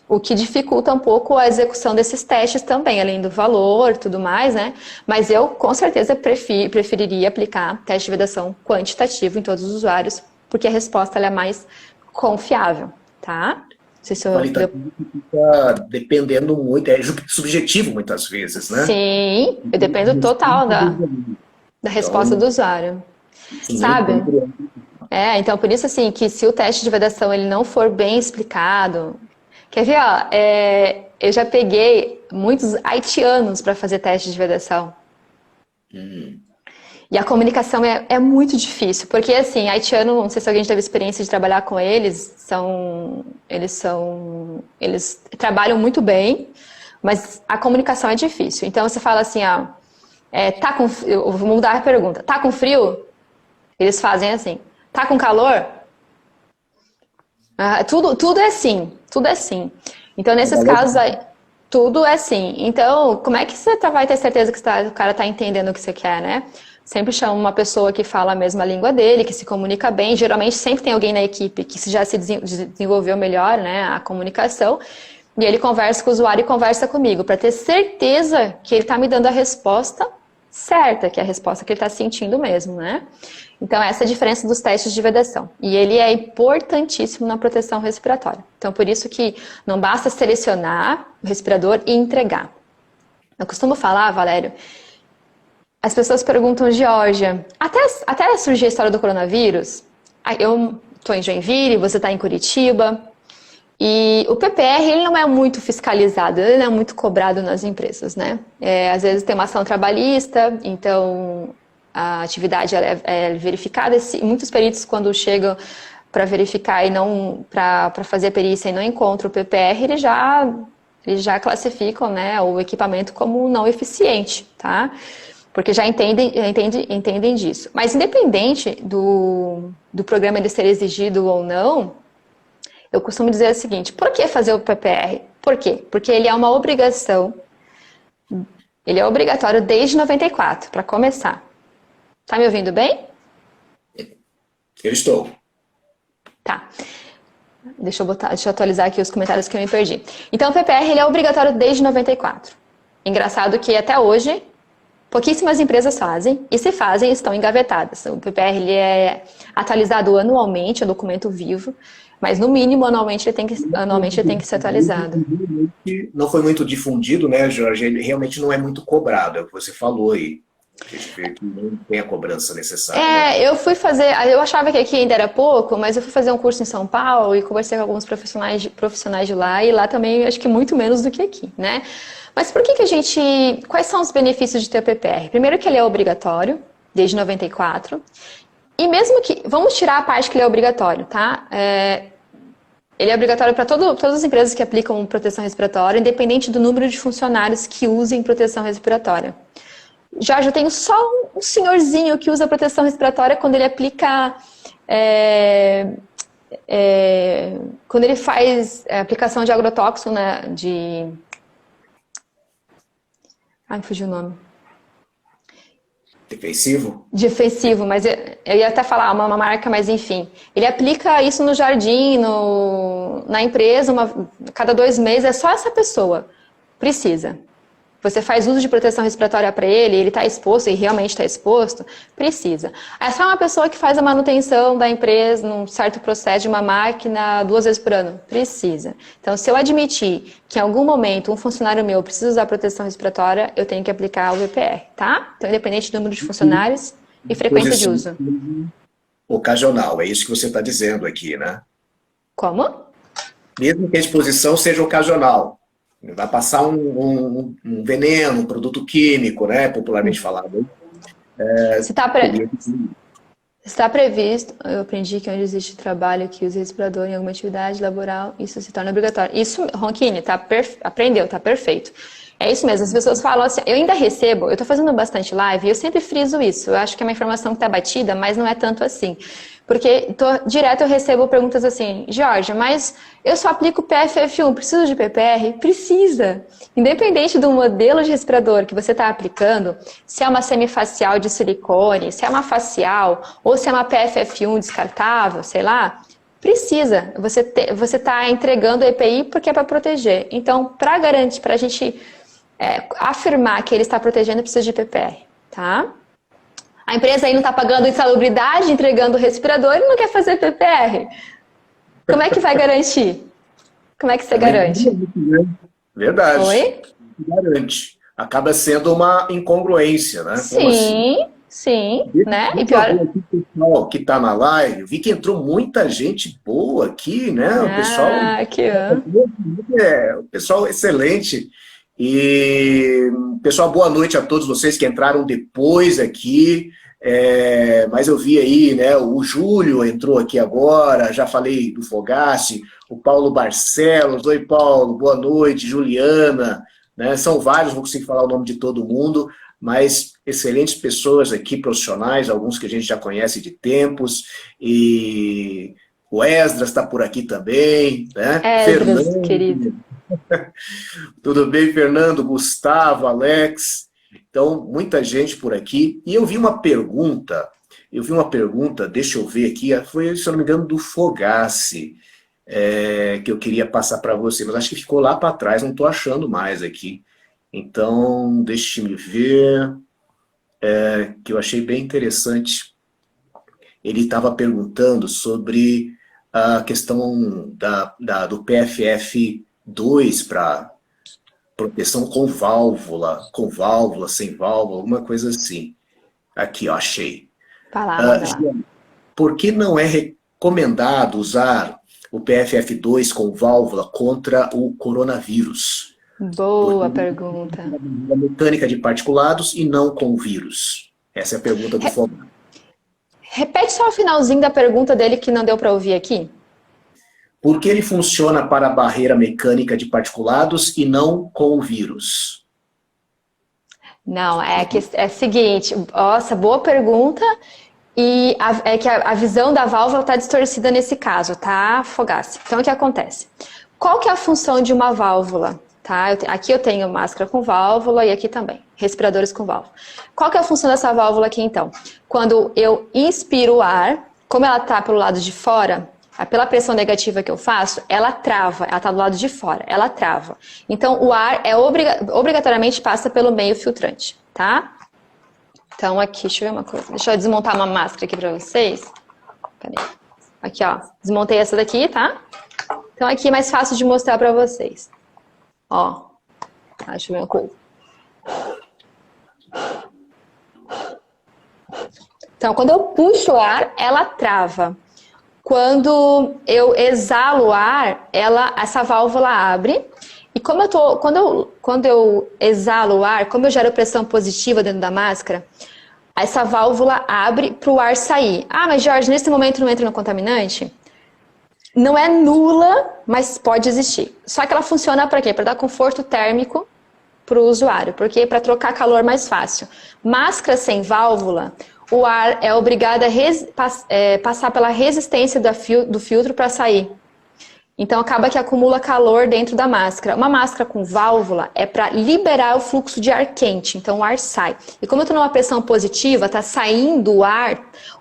O que dificulta um pouco a execução desses testes também, além do valor e tudo mais, né? Mas eu, com certeza, preferiria aplicar teste de vedação quantitativo em todos os usuários, porque a resposta ela é mais confiável, tá? Não sei se Qualitativo fica dependendo muito, é subjetivo muitas vezes, né? Sim, eu dependo total da resposta do usuário, sabe? Então por isso assim, que se o teste de vedação ele não for bem explicado, quer ver, eu já peguei muitos haitianos para fazer teste de vedação. E a comunicação é muito difícil, porque assim, haitiano, não sei se alguém já teve experiência de trabalhar com eles, eles trabalham muito bem, mas a comunicação é difícil. Então você fala assim, eu vou mudar a pergunta, tá com frio? Eles fazem assim, tá com calor? Tudo é sim, tudo é sim. Então nesses casos aí, tudo é sim. Então, como é que você vai ter certeza que o cara tá entendendo o que você quer, né? Sempre chama uma pessoa que fala a mesma língua dele, que se comunica bem. Geralmente sempre tem alguém na equipe que já se desenvolveu melhor, né, a comunicação. E ele conversa com o usuário e conversa comigo, para ter certeza que ele está me dando a resposta certa, que é a resposta que ele está sentindo mesmo, né? Então, essa é a diferença dos testes de vedação. E ele é importantíssimo na proteção respiratória. Então, por isso que não basta selecionar o respirador e entregar. Eu costumo falar, Valério, as pessoas perguntam, Georgia, até surgir a história do coronavírus, eu estou em Joinville, você está em Curitiba, e o PPR ele não é muito fiscalizado, ele não é muito cobrado nas empresas, né? Às vezes tem uma ação trabalhista, então a atividade é verificada. Muitos peritos, quando chegam para verificar e não para fazer a perícia e não encontram o PPR, eles já classificam, né, o equipamento como não eficiente, tá? Porque já entendem disso. Mas independente do programa ele ser exigido ou não, eu costumo dizer o seguinte, por que fazer o PPR? Por quê? Porque ele é uma obrigação, ele é obrigatório desde 94, para começar. Tá me ouvindo bem? Eu estou. Tá. Deixa eu atualizar aqui os comentários que eu me perdi. Então, o PPR ele é obrigatório desde 94. Engraçado que até hoje, pouquíssimas empresas fazem, e se fazem, estão engavetadas. O PPR ele é atualizado anualmente, é um documento vivo, mas no mínimo, anualmente ele tem que ser atualizado. Não foi muito difundido, né, Jorge? Ele realmente não é muito cobrado, é o que você falou aí. A gente vê que não tem a cobrança necessária, né? Eu fui fazer, eu achava que aqui ainda era pouco, mas eu fui fazer um curso em São Paulo e conversei com alguns profissionais de lá, e lá também acho que muito menos do que aqui, né? Mas por que a gente, quais são os benefícios de ter o PPR? Primeiro que ele é obrigatório, desde 94, e mesmo que, vamos tirar a parte que ele é obrigatório, tá? Ele é obrigatório para todas as empresas que aplicam proteção respiratória, independente do número de funcionários que usem proteção respiratória. Jorge, eu tenho só um senhorzinho que usa proteção respiratória quando ele aplica... quando ele faz aplicação de agrotóxico, né, Ai, fugiu o nome. Defensivo? Defensivo, mas eu ia até falar uma marca, mas enfim. Ele aplica isso no jardim, na empresa, cada 2 meses, é só essa pessoa. Precisa. Você faz uso de proteção respiratória para ele está exposto, e realmente está exposto, precisa. É só uma pessoa que faz a manutenção da empresa, num certo processo de uma máquina 2 vezes por ano, precisa. Então, se eu admitir que em algum momento um funcionário meu precisa usar proteção respiratória, eu tenho que aplicar o VPR, tá? Então, independente do número de funcionários e frequência de uso. Ocasional, é isso que você está dizendo aqui, né? Como? Mesmo que a exposição seja ocasional. Vai passar um veneno, um produto químico, né? Popularmente falado. Se está previsto, eu aprendi que onde existe trabalho que use respirador em alguma atividade laboral, isso se torna obrigatório. Isso, Ronquini, aprendeu, tá perfeito. É isso mesmo, as pessoas falam assim, eu ainda recebo, eu estou fazendo bastante live e eu sempre friso isso, eu acho que é uma informação que está batida, mas não é tanto assim. Porque direto eu recebo perguntas assim, Jorge, mas eu só aplico PFF1, preciso de PPR? Precisa! Independente do modelo de respirador que você está aplicando, se é uma semifacial de silicone, se é uma facial, ou se é uma PFF1 descartável, sei lá, precisa. Você está entregando EPI porque é para proteger. Então, para garantir, para a gente afirmar que ele está protegendo, precisa de PPR, tá? A empresa aí não está pagando insalubridade, entregando o respirador e não quer fazer PPR. Como é que vai garantir? Como é que você garante? Verdade. Oi? Garante. Acaba sendo uma incongruência, né? Sim, assim? Sim, né? E pior... O pessoal que está na live, eu vi que entrou muita gente boa aqui, né? O pessoal... o pessoal excelente. E, pessoal, boa noite a todos vocês que entraram depois aqui. Mas eu vi aí, né? O Júlio entrou aqui agora, já falei do Fogassi, o Paulo Barcelos. Oi, Paulo, boa noite, Juliana, né? São vários, não consigo falar o nome de todo mundo, mas excelentes pessoas aqui, profissionais, alguns que a gente já conhece de tempos, e o Esdras está por aqui também, né? Esdras, Fernando, querido. Tudo bem, Fernando, Gustavo, Alex? Então, muita gente por aqui. E eu vi uma pergunta, deixa eu ver aqui, foi, se eu não me engano, do Fogassi, que eu queria passar para você, mas acho que ficou lá para trás, não estou achando mais aqui. Então, deixe-me ver, que eu achei bem interessante. Ele estava perguntando sobre a questão do PFF2 para proteção com válvula, sem válvula, alguma coisa assim. Aqui, ó, achei. Por que não é recomendado usar o PFF2 com válvula contra o coronavírus? Boa pergunta. A mecânica de particulados e não com o vírus. Essa é a pergunta do Fogão. Repete só o finalzinho da pergunta dele que não deu para ouvir aqui. Por que ele funciona para a barreira mecânica de particulados e não com o vírus? Não, é o seguinte, nossa, boa pergunta, e é que a visão da válvula está distorcida nesse caso, tá, Fogassi? Então, o que acontece? Qual que é a função de uma válvula? Tá? Aqui eu tenho máscara com válvula e aqui também, respiradores com válvula. Qual que é a função dessa válvula aqui, então? Quando eu inspiro o ar, como ela está pelo lado de fora, pela pressão negativa que eu faço, ela trava, ela está do lado de fora, ela trava. Então, o ar obrigatoriamente passa pelo meio filtrante, tá? Então, aqui, deixa eu ver uma coisa. Deixa eu desmontar uma máscara aqui para vocês. Peraí. Aqui, ó. Desmontei essa daqui, tá? Então, aqui é mais fácil de mostrar para vocês. Ó. Deixa eu ver uma coisa. Então, quando eu puxo o ar, ela trava. Quando eu exalo o ar, essa válvula abre. E quando eu exalo o ar, como eu gero pressão positiva dentro da máscara, essa válvula abre para o ar sair. Ah, mas Jorge, nesse momento não entra no contaminante? Não é nula, mas pode existir. Só que ela funciona para quê? Para dar conforto térmico para o usuário, porque para trocar calor mais fácil. Máscara sem válvula, o ar é obrigado a passar pela resistência do filtro para sair. Então acaba que acumula calor dentro da máscara. Uma máscara com válvula é para liberar o fluxo de ar quente, então o ar sai. E como eu estou numa pressão positiva, está saindo o ar,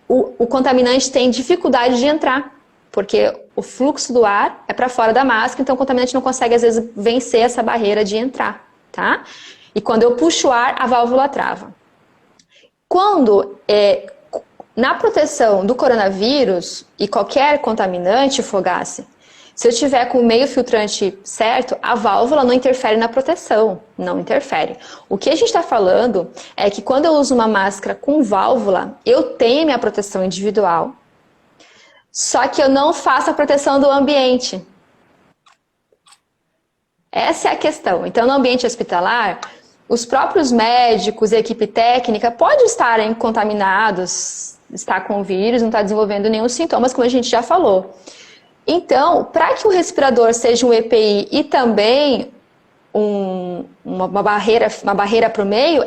o contaminante tem dificuldade de entrar, porque o fluxo do ar é para fora da máscara, então o contaminante não consegue às vezes vencer essa barreira de entrar, tá? E quando eu puxo o ar, a válvula trava. Na proteção do coronavírus e qualquer contaminante, Fogace, se eu tiver com o meio filtrante certo, a válvula não interfere na proteção, não interfere. O que a gente está falando é que quando eu uso uma máscara com válvula, eu tenho minha proteção individual, só que eu não faço a proteção do ambiente. Essa é a questão. Então, no ambiente hospitalar, os próprios médicos e a equipe técnica podem estarem contaminados, estar com vírus, não estar desenvolvendo nenhum sintomas, como a gente já falou. Então, para que o respirador seja um EPI e também uma barreira para o meio,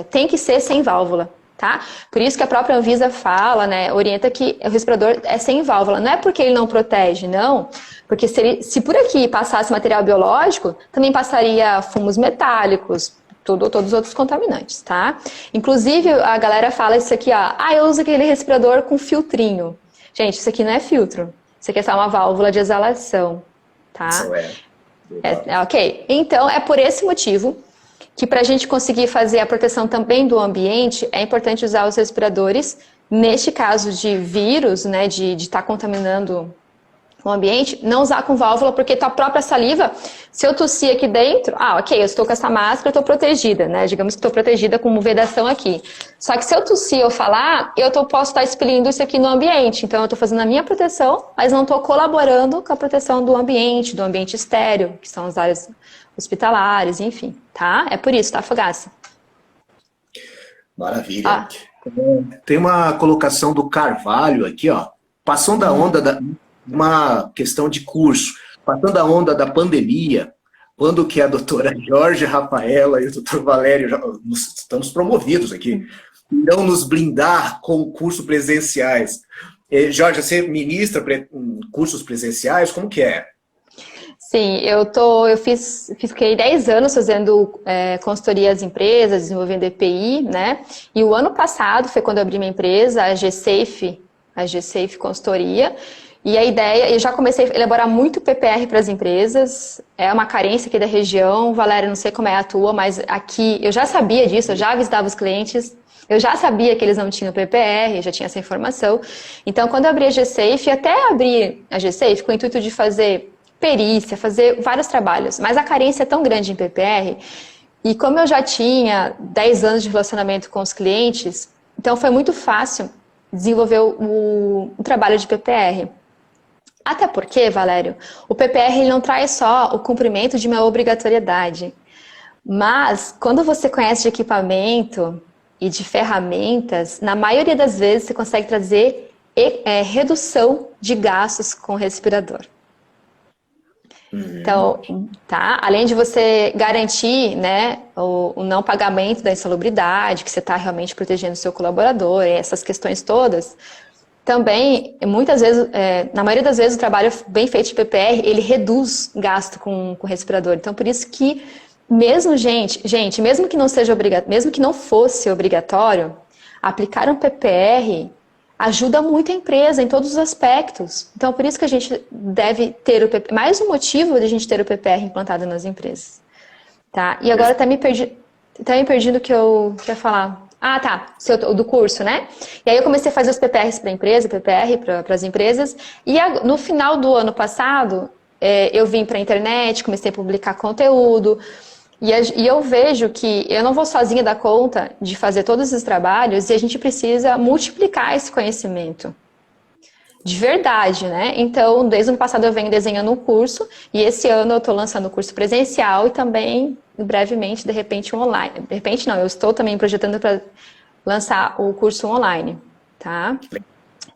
tem que ser sem válvula, tá? Por isso que a própria Anvisa fala, né, orienta que o respirador é sem válvula. Não é porque ele não protege, não. Porque se por aqui passasse material biológico, também passaria fumos metálicos, todos os outros contaminantes, tá? Inclusive, a galera fala isso aqui, ó. Eu uso aquele respirador com filtrinho. Gente, isso aqui não é filtro. Isso aqui é só uma válvula de exalação, tá? Isso ok. Então, é por esse motivo que para a gente conseguir fazer a proteção também do ambiente, é importante usar os respiradores, neste caso de vírus, né, de estar contaminando o ambiente, não usar com válvula, porque tua própria saliva, se eu tossir aqui dentro, ok, eu estou com essa máscara, eu estou protegida, né? Digamos que estou protegida com uma vedação aqui. Só que se eu tossir ou falar, posso estar expelindo isso aqui no ambiente. Então eu estou fazendo a minha proteção, mas não estou colaborando com a proteção do ambiente estéreo, que são as áreas hospitalares, enfim, tá? É por isso, tá, Fogaça? Maravilha. Tem uma colocação do Carvalho aqui, ó. Passando a onda uma questão de curso, passando a onda da pandemia, quando que a doutora Jorge Rafaela e o doutor Valério, estamos promovidos aqui, irão nos blindar com cursos presenciais. Jorge, você ministra cursos presenciais? Como que é? Sim, fiquei 10 anos fazendo consultoria às empresas, desenvolvendo EPI, né? E o ano passado foi quando eu abri minha empresa, a G-Safe Consultoria. E a ideia, eu já comecei a elaborar muito PPR para as empresas, é uma carência aqui da região. Valéria, não sei como é a tua, mas aqui eu já sabia disso, eu já visitava os clientes, eu já sabia que eles não tinham PPR, já tinha essa informação. Então, quando eu abri a G-Safe, até abri a G-Safe com o intuito de fazer perícia, fazer vários trabalhos, mas a carência é tão grande em PPR, e como eu já tinha 10 anos de relacionamento com os clientes, então foi muito fácil desenvolver o trabalho de PPR. Até porque, Valério, o PPR ele não traz só o cumprimento de uma obrigatoriedade, mas quando você conhece de equipamento e de ferramentas, na maioria das vezes você consegue trazer redução de gastos com o respirador. Então, tá? Além de você garantir, né, o não pagamento da insalubridade, que você está realmente protegendo o seu colaborador, essas questões todas, também, muitas vezes, na maioria das vezes, o trabalho bem feito de PPR, ele reduz gasto com respirador. Então, por isso que, mesmo mesmo que não seja mesmo que não fosse obrigatório, aplicar um PPR ajuda muito a empresa em todos os aspectos. Então, por isso que a gente deve ter o PPR, mais um motivo de a gente ter o PPR implantado nas empresas. Tá? E agora tá me perdi do que eu queria falar. Ah, tá, do curso, né? E aí eu comecei a fazer os PPRs para a empresa, PPR para as empresas, e no final do ano passado, eu vim para a internet, comecei a publicar conteúdo, e eu vejo que eu não vou sozinha dar conta de fazer todos esses trabalhos, e a gente precisa multiplicar esse conhecimento. De verdade, né? Então, desde o ano passado eu venho desenhando um curso, e esse ano eu estou lançando o curso presencial e também, brevemente, de repente, um online. De repente não, eu estou também projetando para lançar o curso online, tá?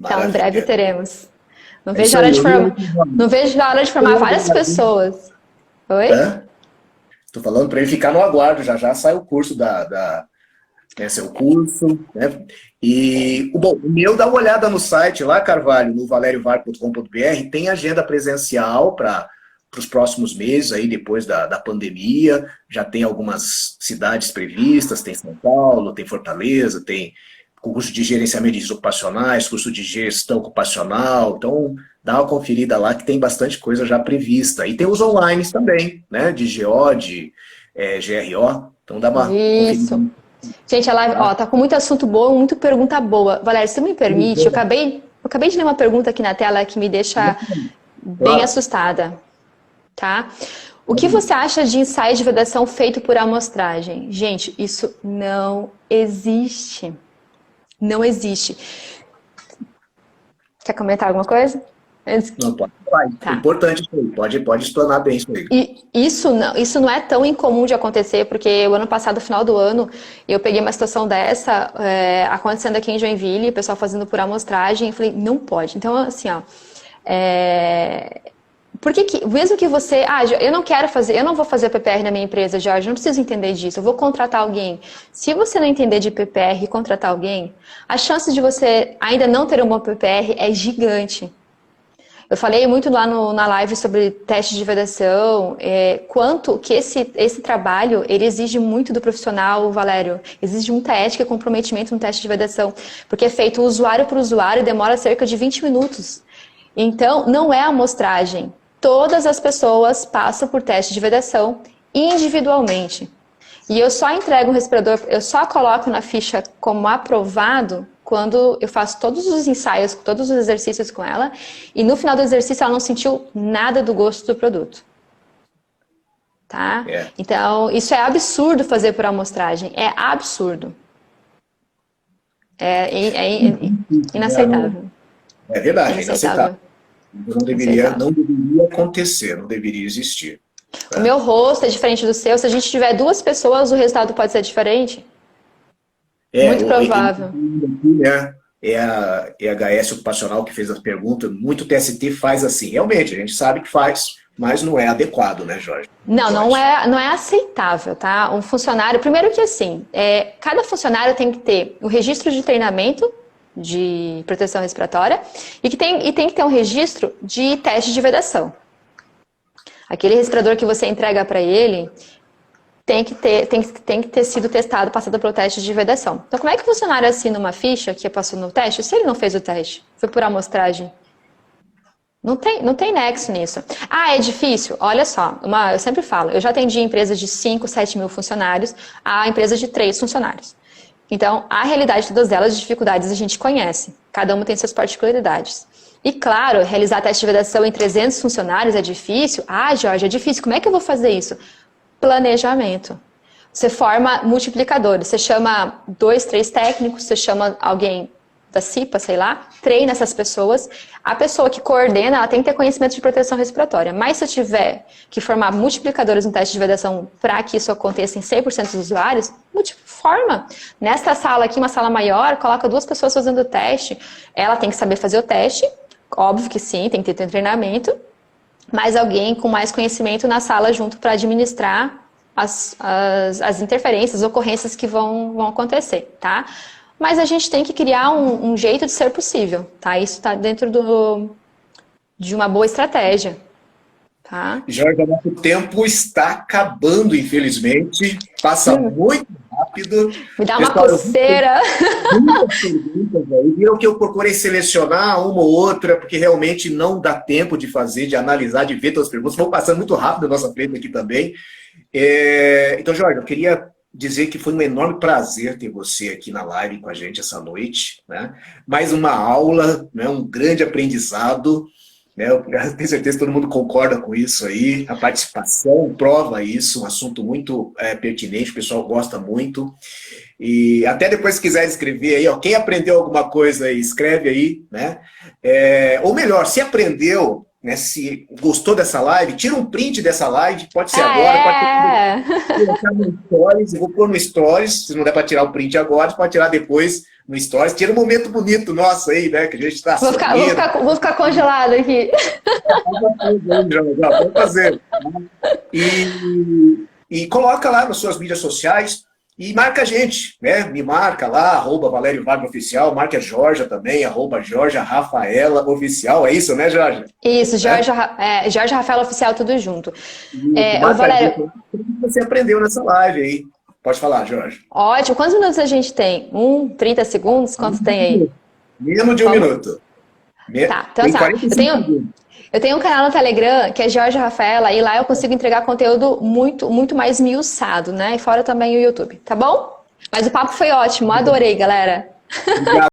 Então, em breve teremos. Não vejo a hora de formar várias pessoas. Oi? Estou falando para ele ficar no aguardo, já sai o curso seu curso, né? E, bom, o meu, dá uma olhada no site lá, Carvalho, no valeriovar.com.br, tem agenda presencial para os próximos meses, aí depois da pandemia, já tem algumas cidades previstas, tem São Paulo, tem Fortaleza, tem curso de gerenciamento de riscos ocupacionais, curso de gestão ocupacional, então dá uma conferida lá que tem bastante coisa já prevista. E tem os online também, né, de GO, de GRO, então dá uma conferida. Gente, a live, tá com muito assunto bom, muita pergunta boa. Valério, se você me permite, eu acabei de ler uma pergunta aqui na tela que me deixa bem assustada, tá? O que você acha de ensaio de vedação feito por amostragem? Gente, isso não existe. Não existe. Quer comentar alguma coisa? Não, pode falar. Tá. É importante, pode explanar bem isso aí. E isso não é tão incomum de acontecer, porque o ano passado, no final do ano, eu peguei uma situação dessa acontecendo aqui em Joinville, o pessoal fazendo por amostragem, e falei, não pode. Então, assim, mesmo que você, eu não vou fazer PPR na minha empresa, Jorge, não preciso entender disso, eu vou contratar alguém. Se você não entender de PPR e contratar alguém, a chance de você ainda não ter um bom PPR é gigante. Eu falei muito lá na live sobre teste de vedação, quanto que esse trabalho, ele exige muito do profissional, Valério. Exige muita ética e comprometimento no teste de vedação, porque é feito usuário por usuário e demora cerca de 20 minutos. Então, não é amostragem. Todas as pessoas passam por teste de vedação individualmente. E eu só entrego um respirador, eu só coloco na ficha como aprovado quando eu faço todos os ensaios, todos os exercícios com ela, e no final do exercício ela não sentiu nada do gosto do produto. Tá? Então, isso é absurdo fazer por amostragem. É absurdo. É inaceitável. É verdade, é inaceitável. Não deveria acontecer, não deveria existir. O meu rosto é diferente do seu. Se a gente tiver duas pessoas, o resultado pode ser diferente? Muito provável. É a EHS ocupacional que fez a pergunta. Muito TST faz assim. Realmente, a gente sabe que faz, mas não é adequado, né, Jorge? Não é aceitável, tá? Um funcionário, primeiro que assim, cada funcionário tem que ter o registro de treinamento de proteção respiratória e tem que ter um registro de teste de vedação. Aquele respirador que você entrega para ele tem que ter sido testado, passado pelo teste de vedação. Então, como é que o funcionário assina uma ficha que passou no teste se ele não fez o teste? Foi por amostragem? Não tem nexo nisso. É difícil? Olha só, eu sempre falo, eu já atendi empresas de 5, 7 mil funcionários a empresas de 3 funcionários. Então, a realidade de todas elas, as dificuldades a gente conhece. Cada uma tem suas particularidades. E claro, realizar teste de vedação em 300 funcionários é difícil? Jorge, é difícil. Como é que eu vou fazer isso? Planejamento. Você forma multiplicadores. Você chama 2, 3 técnicos, você chama alguém da CIPA, sei lá, treina essas pessoas. A pessoa que coordena, ela tem que ter conhecimento de proteção respiratória. Mas se eu tiver que formar multiplicadores no teste de vedação para que isso aconteça em 100% dos usuários, forma. Nesta sala aqui, uma sala maior, coloca 2 pessoas fazendo o teste. Ela tem que saber fazer o teste. Óbvio que sim, tem que ter treinamento, mas alguém com mais conhecimento na sala junto para administrar as interferências, as ocorrências que vão acontecer, tá? Mas a gente tem que criar um jeito de ser possível, tá? Isso está dentro de uma boa estratégia, tá? Jorge, o nosso tempo está acabando, infelizmente. Passa muito rápido. Me dá uma Pessoal, eu coceira. muitas perguntas aí. Viram que eu procurei selecionar uma ou outra, porque realmente não dá tempo de fazer, de analisar, de ver todas as perguntas. Vão passando muito rápido na nossa frente aqui também. Então, Jorge, eu queria dizer que foi um enorme prazer ter você aqui na live com a gente essa noite, né? Mais uma aula, né? Um grande aprendizado, né? Eu tenho certeza que todo mundo concorda com isso aí. A participação prova isso, um assunto muito pertinente, o pessoal gosta muito. E até depois, se quiser escrever aí, ó, quem aprendeu alguma coisa aí, escreve aí, né? Ou melhor, se aprendeu, né, se gostou dessa live, tira um print dessa live, pode ser Ah, agora, pode é? colocar no Stories, eu vou pôr no Stories, se não der para tirar o print agora, pode tirar depois no Stories, tira um momento bonito nosso aí, né, que a gente está sorrindo. Vou ficar congelado aqui. Vamos fazer. E coloca lá nas suas mídias sociais e marca a gente, né? Me marca lá, @Valério Wagner Oficial, marca a Georgia também, @Georgia Rafaela Oficial, é isso, né, Georgia? Isso, Jorge Rafael Oficial, tudo junto. Ô, Marca a gente. Valério, O que você aprendeu nessa live aí? Pode falar, Jorge. ótimo. Quantos minutos a gente tem? 30 segundos? Quanto tem aí? Menos de um minuto. Tá, então Tem tá. 45 segundos. Eu tenho um canal no Telegram que é Jorge Rafaela e lá eu consigo entregar conteúdo muito, muito mais miuçado, né? E fora também o YouTube, tá bom? Mas o papo foi ótimo, adorei, galera. Obrigado.